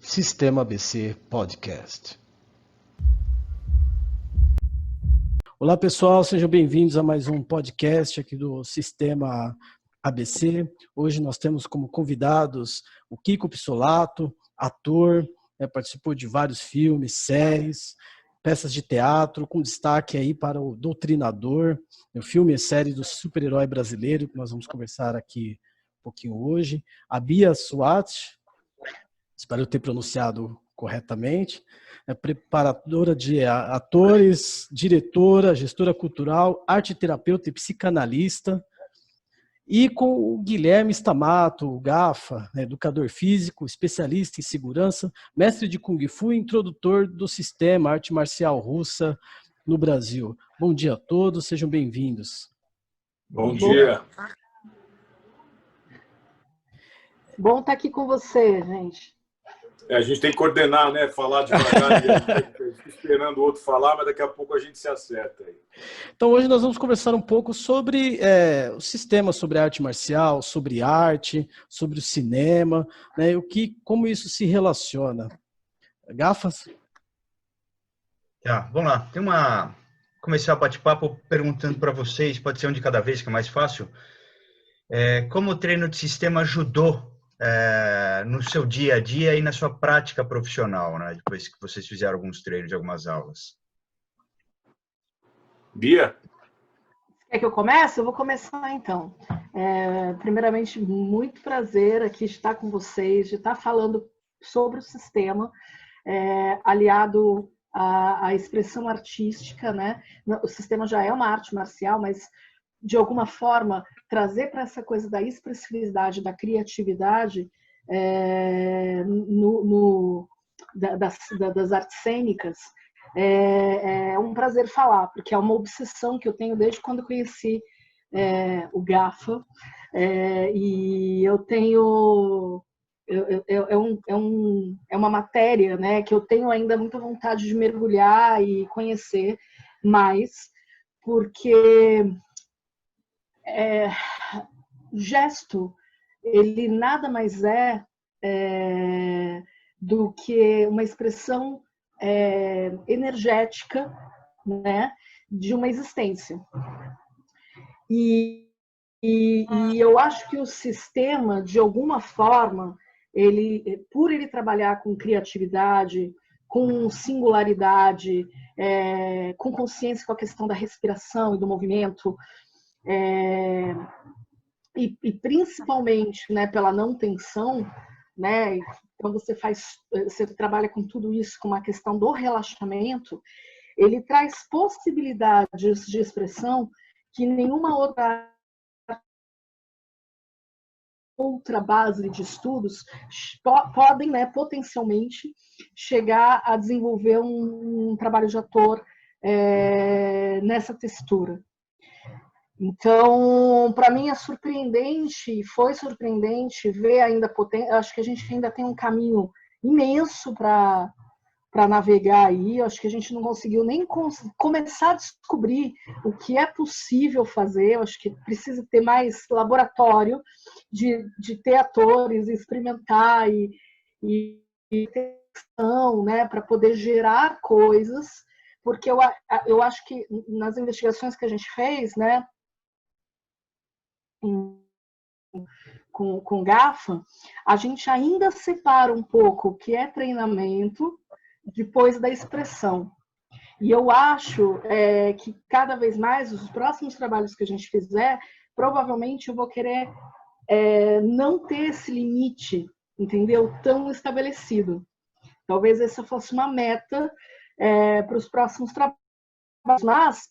Sistema ABC Podcast. Olá pessoal, sejam bem-vindos a mais um podcast aqui do Sistema ABC. Hoje nós temos como convidados o Kiko Pissolato, ator, participou de vários filmes, séries, peças de teatro, com destaque aí para o Doutrinador, o filme e série do super-herói brasileiro, que nós vamos conversar aqui um pouquinho hoje. A Bia Swart, espero eu ter pronunciado corretamente, é preparadora de atores, diretora, gestora cultural, arte-terapeuta e psicanalista. E com o Guilherme Stamato, o Gafa, educador físico, especialista em segurança, mestre de Kung Fu e introdutor do sistema arte marcial russa no Brasil. Bom dia a todos, sejam bem-vindos. Bom dia. Bom estar aqui com você, gente. A gente tem que coordenar, né? Falar devagar, esperando o outro falar, mas daqui a pouco a gente se acerta aí. Então hoje nós vamos conversar um pouco sobre o sistema, sobre arte marcial, sobre arte, sobre o cinema, né? Como isso se relaciona. Gafas? Vamos lá. Começar o bate-papo perguntando para vocês, pode ser um de cada vez, que é mais fácil. Como o treino de sistema ajudou no seu dia a dia e na sua prática profissional, né? Depois que vocês fizeram alguns treinos, algumas aulas. Bia? Quer que eu comece? Eu vou começar então. Primeiramente, muito prazer aqui estar com vocês, de estar falando sobre o sistema, aliado à expressão artística, né? O sistema já é uma arte marcial, mas de alguma forma trazer para essa coisa da expressividade, da criatividade das artes cênicas, é um prazer falar, porque é uma obsessão que eu tenho desde quando eu conheci o Gafa, e eu tenho é uma matéria, né, que eu tenho ainda muita vontade de mergulhar e conhecer mais, porque gesto, ele nada mais do que uma expressão energética, né, de uma existência. E eu acho que o sistema, de alguma forma, por ele trabalhar com criatividade, com singularidade, com consciência com a questão da respiração e do movimento, e principalmente, né, pela não tensão, né, então você trabalha com tudo isso, com uma questão do relaxamento, ele traz possibilidades de expressão que nenhuma outra base de estudos podem, né, potencialmente chegar a desenvolver um trabalho de ator nessa textura. Então, para mim é surpreendente, foi surpreendente ver ainda acho que a gente ainda tem um caminho imenso para navegar aí. Acho que a gente não conseguiu nem começar a descobrir o que é possível fazer. Eu acho que precisa ter mais laboratório de ter atores, experimentar e ter ação, né, para poder gerar coisas, porque eu acho que nas investigações que a gente fez, né, com Gafa, a gente ainda separa um pouco o que é treinamento depois da expressão. E eu acho que cada vez mais, os próximos trabalhos que a gente fizer, provavelmente eu vou querer não ter esse limite, entendeu? Tão estabelecido. Talvez essa fosse uma meta para os próximos trabalhos, mas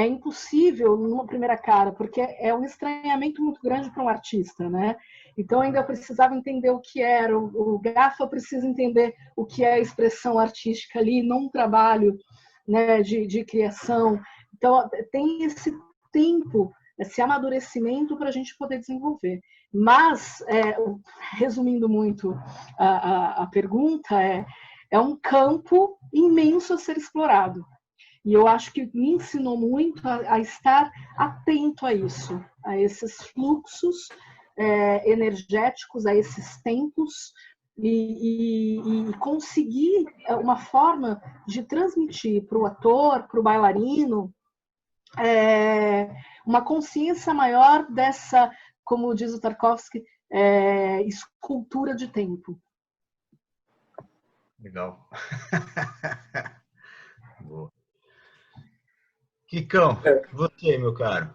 é impossível numa primeira cara, porque é um estranhamento muito grande para um artista, né? Então ainda eu precisava entender o que era, o Gafa precisa entender o que é a expressão artística ali, num trabalho, né, de criação. Então tem esse tempo, esse amadurecimento para a gente poder desenvolver. Mas, resumindo muito a pergunta, é um campo imenso a ser explorado. E eu acho que me ensinou muito a estar atento a isso, a esses fluxos energéticos, a esses tempos e conseguir uma forma de transmitir para o ator, para o bailarino, uma consciência maior dessa, como diz o Tarkovsky, escultura de tempo. Legal. Boa. Kikão, você, meu caro.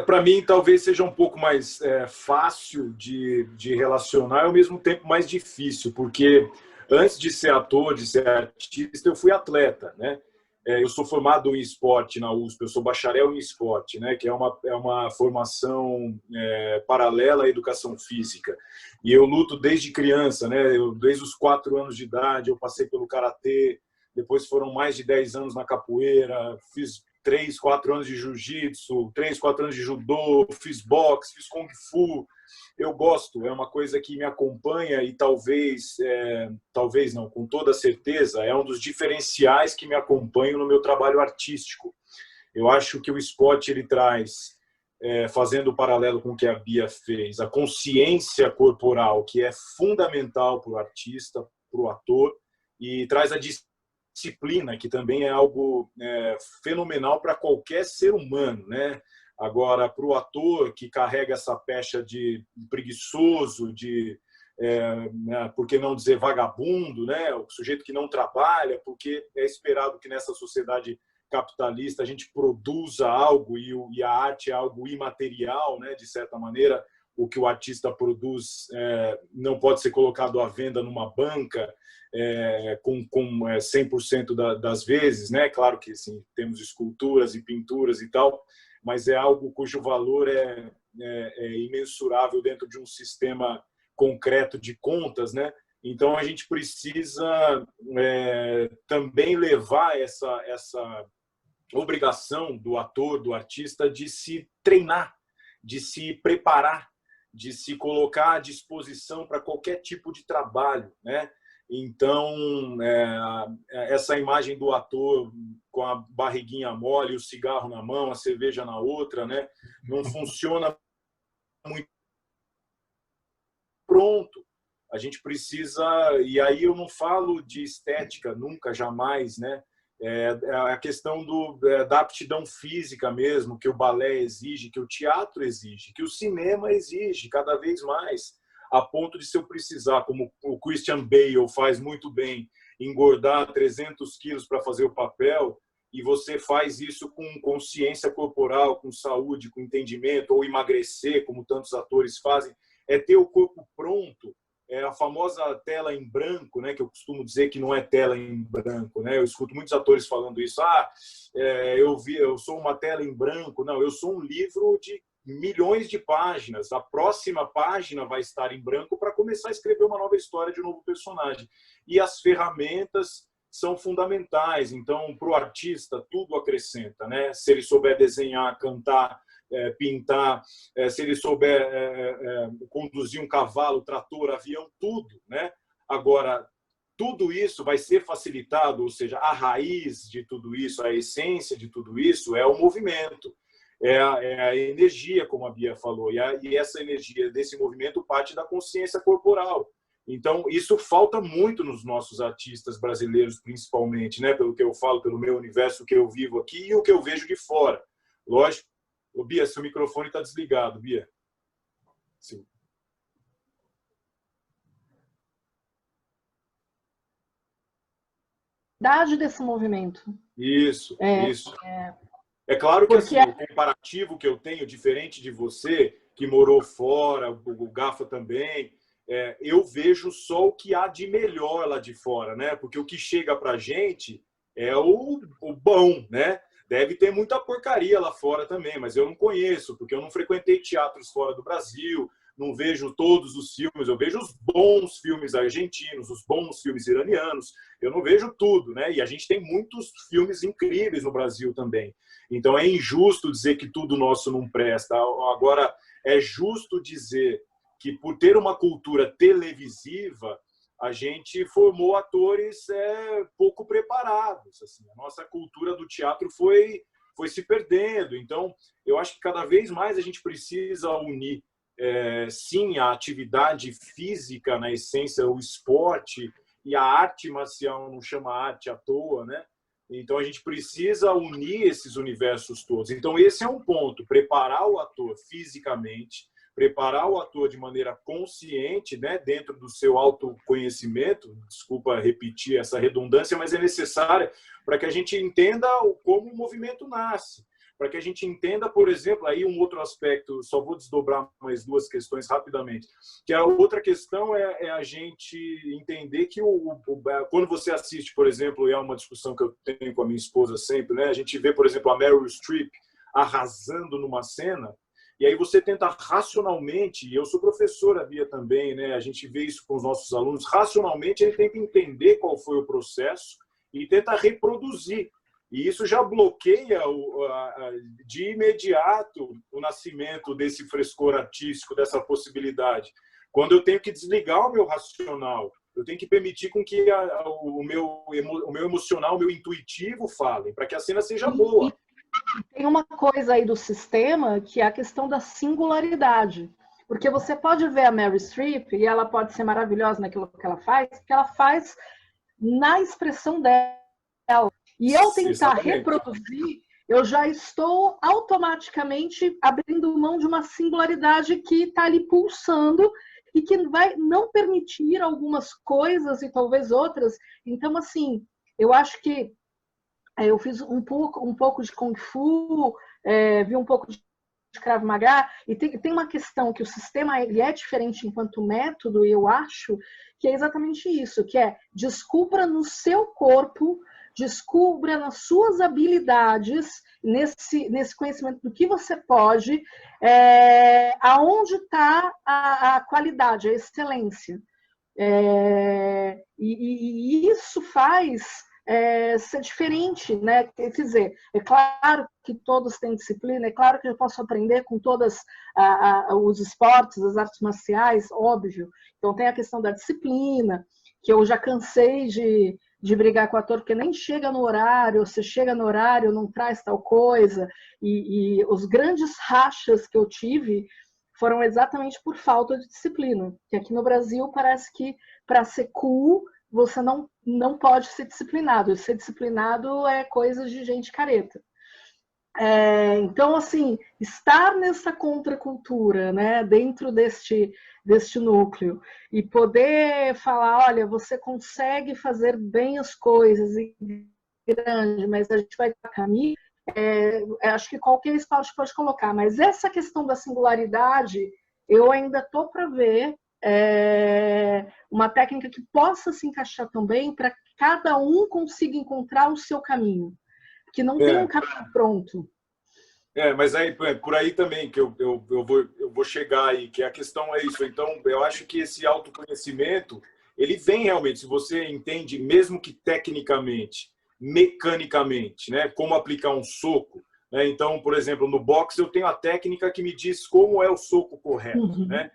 Para mim, talvez seja um pouco mais fácil de relacionar e, ao mesmo tempo, mais difícil, porque antes de ser ator, de ser artista, eu fui atleta, né? Eu sou formado em esporte na USP, eu sou bacharel em esporte, né? Que é uma formação paralela à educação física. E eu luto desde criança, né? Desde os 4 anos de idade, eu passei pelo karatê, depois foram mais de 10 anos na capoeira, fiz 3, 4 anos de jiu-jitsu, 3, 4 anos de judô, fiz boxe, fiz kung fu. Eu gosto, é uma coisa que me acompanha e talvez não, com toda certeza, é um dos diferenciais que me acompanham no meu trabalho artístico. Eu acho que o esporte ele traz, fazendo o paralelo com o que a Bia fez, a consciência corporal, que é fundamental para o artista, para o ator, e traz a disciplina, que também é algo fenomenal para qualquer ser humano, né? Agora, para o ator que carrega essa pecha de preguiçoso, por que não dizer vagabundo, né? O sujeito que não trabalha, porque é esperado que nessa sociedade capitalista a gente produza algo e a arte é algo imaterial, né? De certa maneira, o que o artista produz não pode ser colocado à venda numa banca, com 100% das vezes, né? Claro que sim, temos esculturas e pinturas e tal, mas é algo cujo valor é imensurável dentro de um sistema concreto de contas, né? Então a gente precisa também levar essa obrigação do ator, do artista, de se treinar, de se preparar, de se colocar à disposição para qualquer tipo de trabalho, né? Então, essa imagem do ator com a barriguinha mole, o cigarro na mão, a cerveja na outra, né? Não funciona muito pronto. A gente precisa... E aí eu não falo de estética nunca, jamais, né? A questão da aptidão física mesmo, que o balé exige, que o teatro exige, que o cinema exige cada vez mais, a ponto de, se eu precisar, como o Christian Bale faz muito bem, engordar 300 quilos para fazer o papel, e você faz isso com consciência corporal, com saúde, com entendimento, ou emagrecer, como tantos atores fazem, ter o corpo pronto. A famosa tela em branco, né, que eu costumo dizer que não é tela em branco, né? Eu escuto muitos atores falando isso. Eu sou uma tela em branco. Não, eu sou um livro de milhões de páginas. A próxima página vai estar em branco para começar a escrever uma nova história de um novo personagem. E as ferramentas são fundamentais. Então, para o artista, tudo acrescenta, né? Se ele souber desenhar, cantar, pintar, se ele souber conduzir um cavalo, trator, avião, tudo, né? Agora, tudo isso vai ser facilitado, ou seja, a raiz de tudo isso, a essência de tudo isso é o movimento, é a energia, como a Bia falou, e essa energia desse movimento parte da consciência corporal. Então, isso falta muito nos nossos artistas brasileiros, principalmente, né? Pelo que eu falo, pelo meu universo que eu vivo aqui e o que eu vejo de fora. Lógico. Ô, Bia, seu microfone está desligado, Bia. Sim. Idade desse movimento. Isso. É claro que assim, o comparativo que eu tenho, diferente de você, que morou fora, o Gafa também, eu vejo só o que há de melhor lá de fora, né? Porque o que chega para a gente é o bom, né? Deve ter muita porcaria lá fora também, mas eu não conheço, porque eu não frequentei teatros fora do Brasil, não vejo todos os filmes, eu vejo os bons filmes argentinos, os bons filmes iranianos, eu não vejo tudo, né? E a gente tem muitos filmes incríveis no Brasil também. Então é injusto dizer que tudo nosso não presta. Agora, é justo dizer que, por ter uma cultura televisiva, a gente formou atores pouco preparados. Assim. A nossa cultura do teatro foi se perdendo. Então, eu acho que cada vez mais a gente precisa unir sim, a atividade física, na essência, o esporte, e a arte marcial não chama arte à toa, né? Então, a gente precisa unir esses universos todos. Então, esse é um ponto, preparar o ator fisicamente, preparar o ator de maneira consciente, né, dentro do seu autoconhecimento. Desculpa repetir essa redundância, mas é necessária para que a gente entenda como o movimento nasce. Para que a gente entenda, por exemplo, aí um outro aspecto, só vou desdobrar mais duas questões rapidamente, que a outra questão é a gente entender que quando você assiste, por exemplo, e é uma discussão que eu tenho com a minha esposa sempre, né, a gente vê, por exemplo, a Meryl Streep arrasando numa cena, e aí você tenta racionalmente, e eu sou professora, Bia, também, né, a gente vê isso com os nossos alunos, racionalmente ele tenta entender qual foi o processo e tenta reproduzir. E isso já bloqueia de imediato o nascimento desse frescor artístico, dessa possibilidade. Quando eu tenho que desligar o meu racional, eu tenho que permitir com que o meu emocional, o meu intuitivo falem, para que a cena seja boa. Tem uma coisa aí do sistema que é a questão da singularidade. Porque você pode ver a Meryl Streep e ela pode ser maravilhosa naquilo que ela faz, porque ela faz na expressão dela. E eu tentar reproduzir, eu já estou automaticamente abrindo mão de uma singularidade que está ali pulsando e que vai não permitir algumas coisas e talvez outras. Então, assim, eu acho que eu fiz um pouco de Kung Fu, vi um pouco de Krav Maga, e tem uma questão que o sistema ele é diferente enquanto método, e eu acho que é exatamente isso, que é descubra no seu corpo, descubra nas suas habilidades, nesse conhecimento do que você pode, aonde está a qualidade, a excelência. E isso faz ser diferente, né? Quer dizer, é claro que todos têm disciplina, é claro que eu posso aprender com todos os esportes, as artes marciais, óbvio. Então tem a questão da disciplina, que eu já cansei de brigar com o ator, porque nem chega no horário, você chega no horário, não traz tal coisa, e os grandes rachas que eu tive foram exatamente por falta de disciplina, que aqui no Brasil parece que para ser cool, você não pode ser disciplinado, ser disciplinado é coisa de gente careta. Então, assim, estar nessa contracultura, né, dentro deste núcleo, e poder falar, olha, você consegue fazer bem as coisas, e grande, mas a gente vai para caminho, acho que qualquer esporte pode colocar, mas essa questão da singularidade, eu ainda estou para ver uma técnica que possa se encaixar também para que cada um consiga encontrar o seu caminho. Que não tem um caminho pronto. Mas aí, por aí também que eu vou chegar aí, que a questão é isso. Então, eu acho que esse autoconhecimento, ele vem realmente, se você entende, mesmo que tecnicamente, mecanicamente, né, como aplicar um soco, né? Então, por exemplo, no boxe eu tenho a técnica que me diz como é o soco correto, né?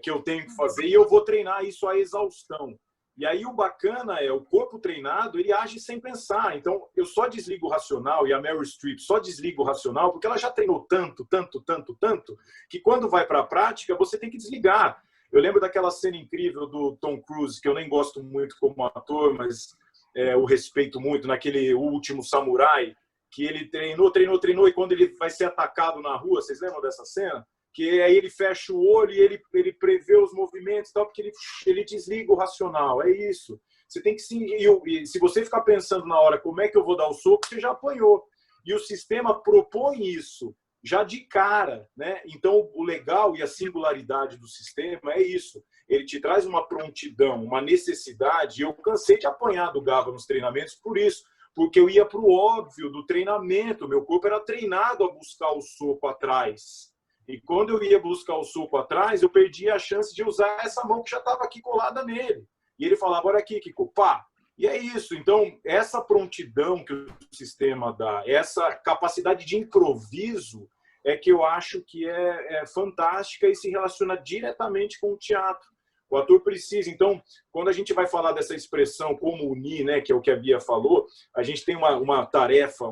Que eu tenho que fazer, e eu vou treinar isso à exaustão. E aí o bacana é, o corpo treinado, ele age sem pensar. Então, eu só desligo o racional, e a Meryl Streep só desliga o racional, porque ela já treinou tanto, que quando vai para a prática, você tem que desligar. Eu lembro daquela cena incrível do Tom Cruise, que eu nem gosto muito como ator, mas o respeito muito, naquele Último Samurai, que ele treinou, e quando ele vai ser atacado na rua, vocês lembram dessa cena? Que aí ele fecha o olho e ele prevê os movimentos, tal, porque ele desliga o racional. É isso. Você tem que se você ficar pensando na hora como é que eu vou dar o soco, você já apanhou. E o sistema propõe isso já de cara, né? Então, o legal e a singularidade do sistema é isso. Ele te traz uma prontidão, uma necessidade. Eu cansei de apanhar do Gava nos treinamentos por isso, porque eu ia para o óbvio do treinamento. Meu corpo era treinado a buscar o soco atrás. E quando eu ia buscar o soco atrás, eu perdia a chance de usar essa mão que já estava aqui colada nele. E ele falava, olha aqui, Kiko, pá. E é isso. Então, essa prontidão que o sistema dá, essa capacidade de improviso, é que eu acho que é fantástica e se relaciona diretamente com o teatro. O ator precisa. Então, quando a gente vai falar dessa expressão como unir, né, que é o que a Bia falou, a gente tem uma tarefa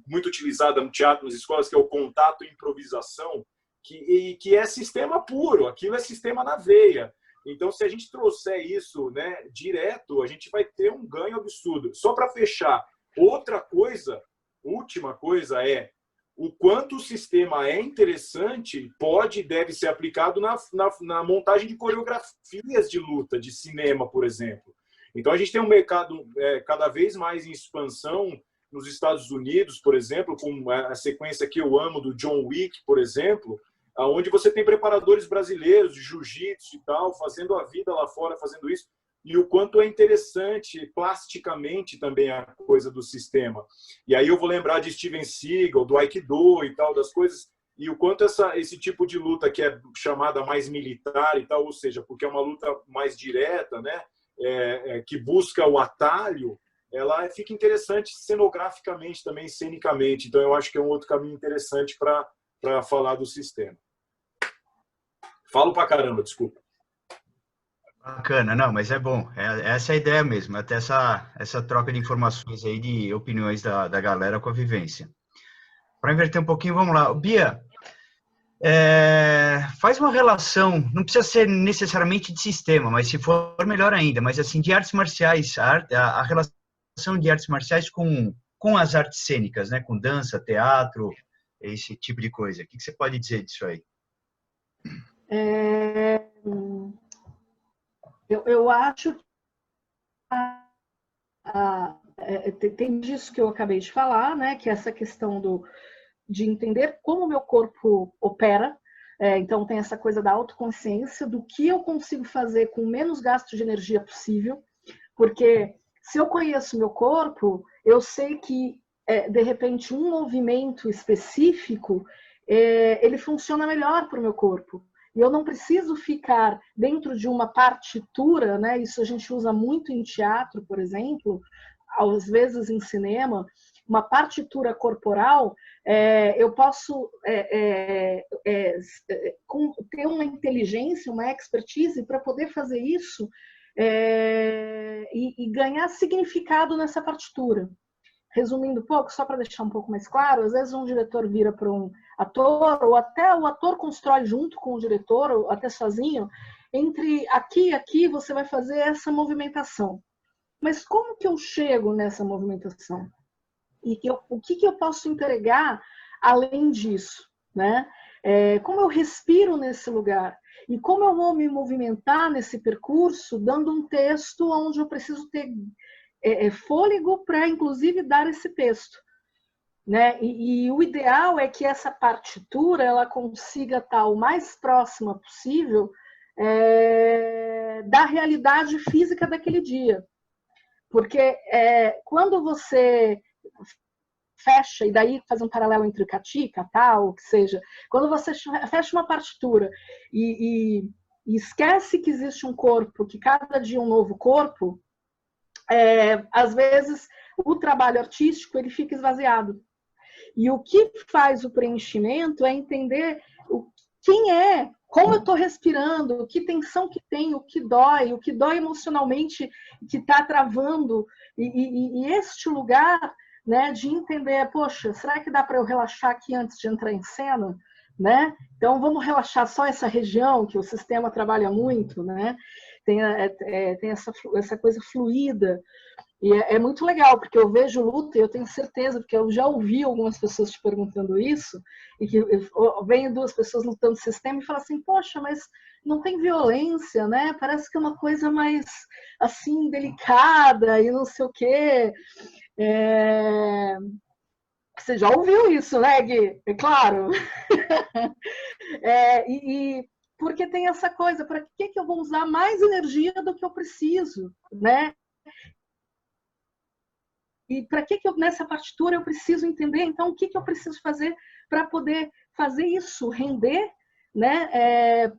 muito utilizada no teatro, nas escolas, que é o contato e improvisação, que é sistema puro, aquilo é sistema na veia. Então, se a gente trouxer isso, né, direto, a gente vai ter um ganho absurdo. Só para fechar, outra coisa, última coisa é o quanto o sistema é interessante, pode e deve ser aplicado na montagem de coreografias de luta, de cinema, por exemplo. Então, a gente tem um mercado cada vez mais em expansão nos Estados Unidos, por exemplo, com a sequência que eu amo do John Wick, por exemplo, onde você tem preparadores brasileiros de jiu-jitsu e tal, fazendo a vida lá fora, fazendo isso, e o quanto é interessante plasticamente também a coisa do sistema. E aí eu vou lembrar de Steven Seagal, do Aikido e tal, das coisas, e o quanto esse tipo de luta que é chamada mais militar e tal, ou seja, porque é uma luta mais direta, né, que busca o atalho, ela fica interessante cenograficamente também, cenicamente. Então eu acho que é um outro caminho interessante para falar do sistema. Falo pra caramba, desculpa. Bacana, não, mas é bom. Essa é a ideia mesmo, até essa troca de informações aí, de opiniões da galera com a vivência. Para inverter um pouquinho, vamos lá. Bia, faz uma relação, não precisa ser necessariamente de sistema, mas se for melhor ainda, mas assim, de artes marciais, a relação de artes marciais com as artes cênicas, né? Com dança, teatro, esse tipo de coisa. O que você pode dizer disso aí? Eu acho que tem disso que eu acabei de falar, né? Que é essa questão de entender como o meu corpo opera. Então, tem essa coisa da autoconsciência, do que eu consigo fazer com menos gasto de energia possível. Porque se eu conheço meu corpo, eu sei que, de repente, um movimento específico, ele funciona melhor para o meu corpo. E eu não preciso ficar dentro de uma partitura, né? Isso a gente usa muito em teatro, por exemplo, às vezes em cinema, uma partitura corporal. Eu posso ter uma inteligência, uma expertise para poder fazer isso e ganhar significado nessa partitura. Resumindo um pouco, só para deixar um pouco mais claro, às vezes um diretor vira para um ator, ou até o ator constrói junto com o diretor, ou até sozinho, entre aqui e aqui você vai fazer essa movimentação. Mas como que eu chego nessa movimentação? E o que eu posso entregar além disso, né? Como eu respiro nesse lugar? E como eu vou me movimentar nesse percurso, dando um texto onde eu preciso ter fôlego para, inclusive, dar esse texto, né? E o ideal é que essa partitura ela consiga estar o mais próxima possível da realidade física daquele dia. Porque quando você fecha, e daí faz um paralelo entre kati, kata, ou o que seja, quando você fecha uma partitura e esquece que existe um corpo, que cada dia é um novo corpo, às vezes o trabalho artístico ele fica esvaziado. E o que faz o preenchimento é entender quem como eu estou respirando, que tensão que tem, o que dói emocionalmente, que está travando. E este lugar, né, de entender, poxa, será que dá para eu relaxar aqui antes de entrar em cena? Né? Então, vamos relaxar só essa região, que o sistema trabalha muito, né? Tem essa coisa fluida. E é muito legal, porque eu vejo luta e eu tenho certeza, porque eu já ouvi algumas pessoas te perguntando isso, e que vem duas pessoas lutando no sistema e falam assim, poxa, mas não tem violência, né? Parece que é uma coisa mais, assim, delicada e não sei o quê. Você já ouviu isso, né, Gui? É claro. Porque tem essa coisa, para que eu vou usar mais energia do que eu preciso, né? E para que nessa partitura eu preciso entender, então, o que eu preciso fazer para poder fazer isso render, né?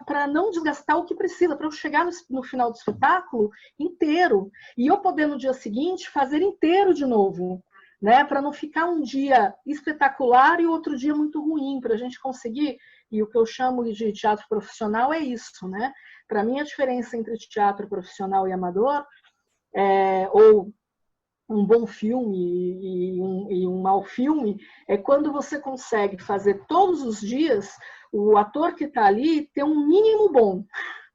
Para não desgastar o que precisa, para eu chegar no final do espetáculo inteiro e eu poder no dia seguinte fazer inteiro de novo, né? Para não ficar um dia espetacular e outro dia muito ruim, para a gente conseguir. E o que eu chamo de teatro profissional é isso, né? Para mim, a diferença entre teatro profissional e amador, ou um bom filme e um mau filme, é quando você consegue fazer todos os dias o ator que está ali ter um mínimo bom,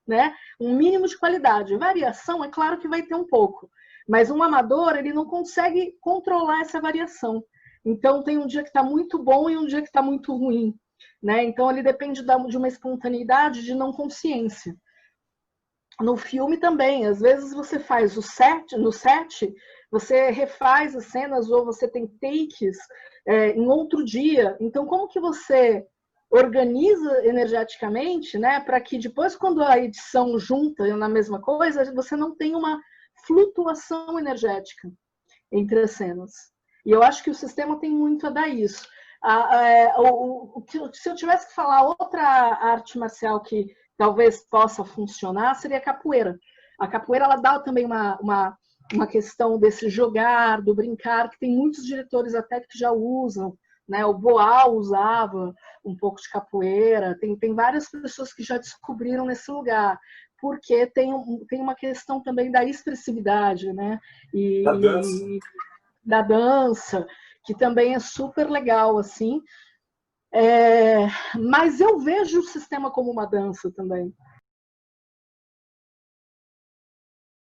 né? Um mínimo de qualidade. Variação, é claro que vai ter um pouco, mas um amador, ele não consegue controlar essa variação. Então, tem um dia que está muito bom e um dia que está muito ruim, né? Então, ele depende de uma espontaneidade de não consciência. No filme também, às vezes você faz no set, você refaz as cenas ou você tem takes em outro dia. Então, como que você organiza energeticamente, né, para que depois, quando a edição junta na mesma coisa, você não tenha uma flutuação energética entre as cenas. E eu acho que o sistema tem muito a dar isso. Se eu tivesse que falar outra arte marcial que talvez possa funcionar, seria a capoeira. A capoeira, ela dá também uma questão desse jogar, do brincar, que tem muitos diretores até que já usam, né? O Boal usava um pouco de capoeira, tem várias pessoas que já descobriram nesse lugar, porque tem uma questão também da expressividade, né? Da dança, que também é super legal, assim. Mas eu vejo o sistema como uma dança também.